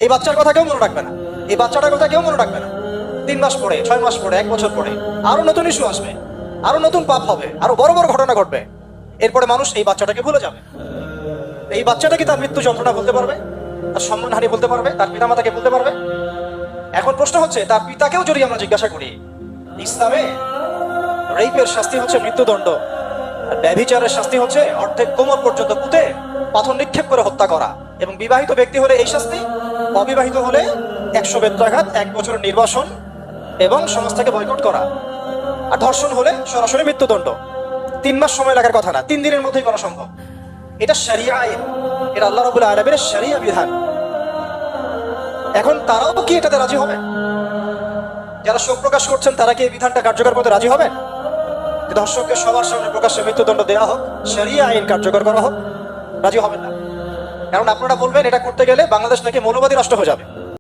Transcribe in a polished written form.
এই বাচ্চার কথা কেউ মনে রাখবে না, এই বাচ্চাটার কথা কেউ মনে রাখবে না। 3 মাস পরে, 6 মাস পরে, 1 বছর পরে আরো নতুন ইস্যু আসবে, আরো নতুন পাপ হবে, আরো বড় বড় ঘটনা ঘটবে। এরপরে মানুষ এই বাচ্চাটাকে ভুলে যাবে। এই বাচ্চাটা কি তার মৃত্যু যন্ত্রণা বলতে পারবে, তার সম্মানহানি বলতে পারবে, তার পিতামাতাকে বলতে পারবে? এখন প্রশ্ন হচ্ছে, তার পিতাকেও যদি আমরা জিজ্ঞাসা করি, ইসলামে রেপের শাস্তি হচ্ছে মৃত্যুদণ্ড, আর ব্যভিচারের শাস্তি হচ্ছে অর্ধেক কোমর পর্যন্ত পুঁতে পাথর নিক্ষেপ করে হত্যা করা, এবং বিবাহিত ব্যক্তি হলে এই শাস্তি, অবিবাহিত হলে 100 বেত্রাঘাত, 1 বছরের নির্বাসন এবং সমাজ থেকে বয়কট করা, আর ধর্ষণ হলে সরাসরি মৃত্যুদণ্ড। 3 মাস সময় লাগার কথা না, 3 দিনের মধ্যেই করা সম্ভব। এটা শরিয়া আইন, এটা আল্লাহ রাব্বুল আলামিনের শরিয়া বিধান। এখন তারাও কি এটাতে রাজি হবে? যারা শোক প্রকাশ করছেন তারা কি এই বিধানটা কার্যকর করতে রাজি হবেন? ধর্ষককে সবার সামনে প্রকাশ্যে মৃত্যুদণ্ড দেওয়া হোক, শরিয়া আইন কার্যকর করা হোক? রাজি হবেন না। কারণ আপনারা বলবেন এটা করতে গেলে বাংলাদেশ নাকি মৌলবাদী রাষ্ট্র হয়ে যাবে।